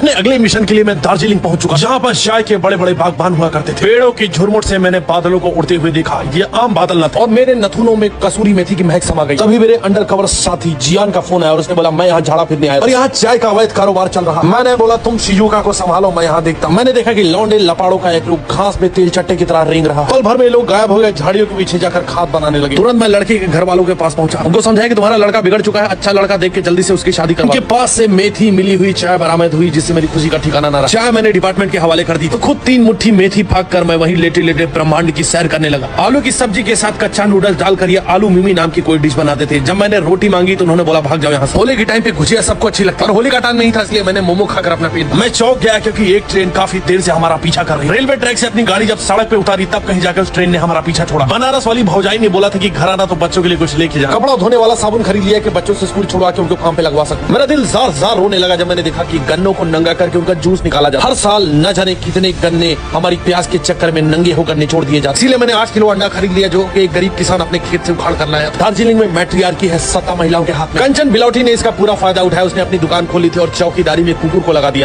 अपने अगले मिशन के लिए मैं दार्जिलिंग पहुंच चुका, जहाँ पर चाय के बड़े बड़े बागबान हुआ करते थे। पेड़ों की झुरमुट से मैंने बादलों को उड़ते हुए देखा। ये आम बादल न थे और मेरे नथुनों में कसूरी मेथी की महक समा गई। तभी मेरे अंडरकवर साथी जियान का फोन आया और उसने बोला मैं यहाँ झाड़ा फिरने आया और यहाँ चाय का अवैध कारोबार चल रहा। मैंने बोला तुम शिजुका को संभालो, मैं यहाँ देखता। मैंने देखा कि लौंडे लपाड़ों का एक ग्रुप घास में तेल चट्टे की तरह रेंग रहा। पल भर में लोग गायब हो गए, झाड़ियों के पीछे जाकर खाद बनाने लगे। तुरंत मैं लड़के के घर वालों के पास पहुंचा, उनको समझाया कि तुम्हारा लड़का बिगड़ चुका है, अच्छा लड़का देख के जल्दी से उसकी शादी करवाओ। उनके पास से मेथी मिली हुई चाय बरामद हुई, जिससे मेरी खुशी का ठिकाना न रहा। चाय मैंने डिपार्टमेंट के हवाले कर दी तो खुद 3 मुट्ठी मेथी फाक कर मैं वहीं लेटे लेटे ब्रह्मांड की सैर करने लगा। आलू की सब्जी के साथ कच्चा नूडल्स डालकर ये आलू मिमी नाम की कोई डिश बनाते थे। जब मैंने रोटी मांगी तो उन्होंने बोला भाग जाओ यहाँ से। होली के टाइम पे गुजिया सबको अच्छी लगता है और होली का टाइम नहीं था, इसलिए मैंने मोमो खाकर अपना पेट। मैं चौंक गया क्योंकि एक ट्रेन काफी देर से हमारा पीछा कर रही। रेलवे ट्रैक से अपनी गाड़ी जब सड़क पे उतारी तब कहीं जाकर उस ट्रेन ने हमारा पीछा छोड़ा। बनारस वाली भौजाई ने बोला था कि घर आना तो बच्चों के लिए कुछ लेके जाना। कपड़ा धोने वाला साबुन खरीद लिया कि बच्चों से स्कूल छुड़वा के उनको काम पे लगवा सकूं। मेरा दिल जार जार रोने लगा जब मैंने देखा कि गन्नों को नंगा करके उनका जूस निकाला जाता। हर साल न जाने कितने गन्ने हमारी प्यास के चक्कर में नंगे होकर निचोड़ दिए जाते। इसीलिए मैंने 8 किलो अंडा खरीद लिया जो एक गरीब किसान अपने खेत से उखाड़ कर लाया। दार्जिलिंग में मैट्रियार्की है, सत्ता महिलाओं के हाथ में। कंचन बिलौटी ने इसका पूरा फायदा उठाया। उसने अपनी दुकान खोली थी और चौकीदारी में कुकुर को लगा दिया।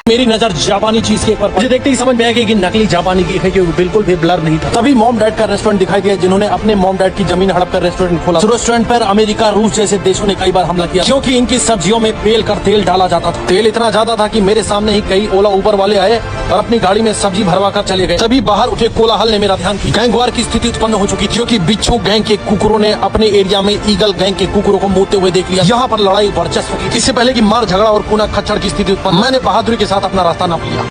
मेरी नजर जापानी चीज के ऊपर मुझे देखते ही समझ में आया कि नकली जापानी की है, क्योंकि बिल्कुल भी ब्लर नहीं था। तभी मॉम डैड का रेस्टोरेंट दिखाई दिया, जिन्होंने अपने मॉम डैड की जमीन हड़प कर रेस्टोरेंट खोला। रेस्टोरेंट पर अमेरिका, रूस जैसे देशों ने कई बार हमला किया, क्योंकि इनकी सब्जियों में पेल कर तेल डाला जाता था। तेल इतना ज्यादा था कि मेरे सामने ही कई ओला उबर वाले आए और अपनी गाड़ी में सब्जी भरवा कर चले गए। तभी बाहर उठे कोलाहल ने मेरा ध्यान खींचा। गैंगवार की स्थिति उत्पन्न हो चुकी थी, क्योंकि बिच्छू गैंग के कुकुरों ने अपने एरिया में ईगल गैंग के कुकुरों को मुड़ते हुए देख लिया। यहाँ पर लड़ाई वर्चस्व की। इससे पहले कि मार झगड़ा और खूना खच्चड़ की स्थिति उत्पन्न, मैंने बहादुरी के साथ अपना रास्ता नाप लिया,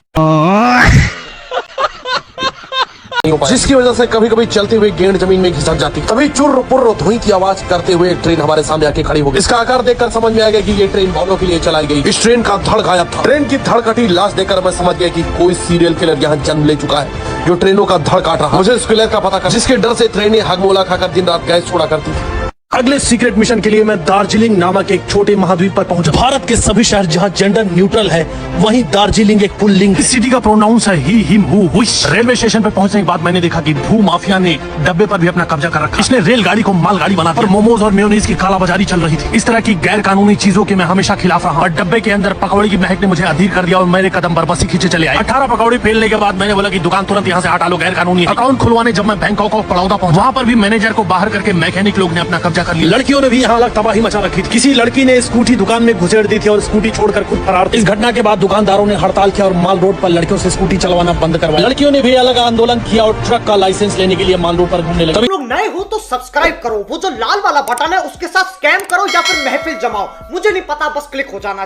जिसकी वजह से कभी कभी चलते हुए गेंद जमीन में घिसक जाती। तभी चुर्र पुर्र धुई की आवाज करते हुए एक ट्रेन हमारे सामने आके खड़ी हो गई। इसका आकार देखकर समझ में आ गया कि ये ट्रेन बॉम्बों के लिए चलाई गई। इस ट्रेन का धड़ गायब था। ट्रेन की धड़ कटी लाश देखकर मैं समझ गया कि कोई सीरियल किलर यहाँ जन्म ले चुका है, जो ट्रेनों का धड़ काट रहा। मुझे इस किलर का पता कर, जिसके डर से ट्रेनें हगमोला खाकर दिन रात गैस छोड़ा करती थी। अगले सीक्रेट मिशन के लिए मैं दार्जिलिंग नामक एक छोटे महाद्वीप पर पहुंचा। भारत के सभी शहर जहां जेंडर न्यूट्रल है, वहीं दार्जिलिंग एक पुल्लिंग। इस सिटी का प्रोनाउंस है ही, हिम, हु, हुइश। रेलवे स्टेशन पर पहुंचने के बाद मैंने देखा कि भू माफिया ने डब्बे पर भी अपना कब्जा कर रखा। इसने रेलगाड़ी को मालगाड़ी बना और मोमोज और मेयोनीज की कालाबाजारी चल रही थी। इस तरह की गैर कानूनी चीजों के मैं हमेशा खिलाफ रहा और डब्बे के अंदर पकौड़े की महक ने मुझे अधीर कर दिया और मेरे कदम बरबसी खींचे चले आए। 18 पकौड़े फेलने के बाद मैंने बोला कि दुकान तुरंत यहाँ से हटा लो, गैर कानूनी। अकाउंट खुलवाने जब मैं बैंकॉक और बड़ौदा पहुंचा, वहाँ पर भी मैनेजर को बाहर करके मैकेनिक लोग ने अपना कब्जा कर लिया। लड़कियों ने भी यहाँ अलग तबाही मचा रखी थी। किसी लड़की ने स्कूटी दुकान में घुसेड़ दी थी और स्कूटी छोड़कर खुद फरार थी। इस घटना के बाद दुकानदारों ने हड़ताल किया और माल रोड पर लड़कियों से स्कूटी चलवाना बंद करवाया। लड़कियों ने भी अलग आंदोलन किया और ट्रक का लाइसेंस लेने के लिए माल रोड पर घूमने लगे। लोग नए हो तो सब्सक्राइब करो, वो जो लाल वाला बटन है उसके साथ स्कैम करो या फिर महफिल जमाओ, मुझे नहीं पता, बस क्लिक हो जाना।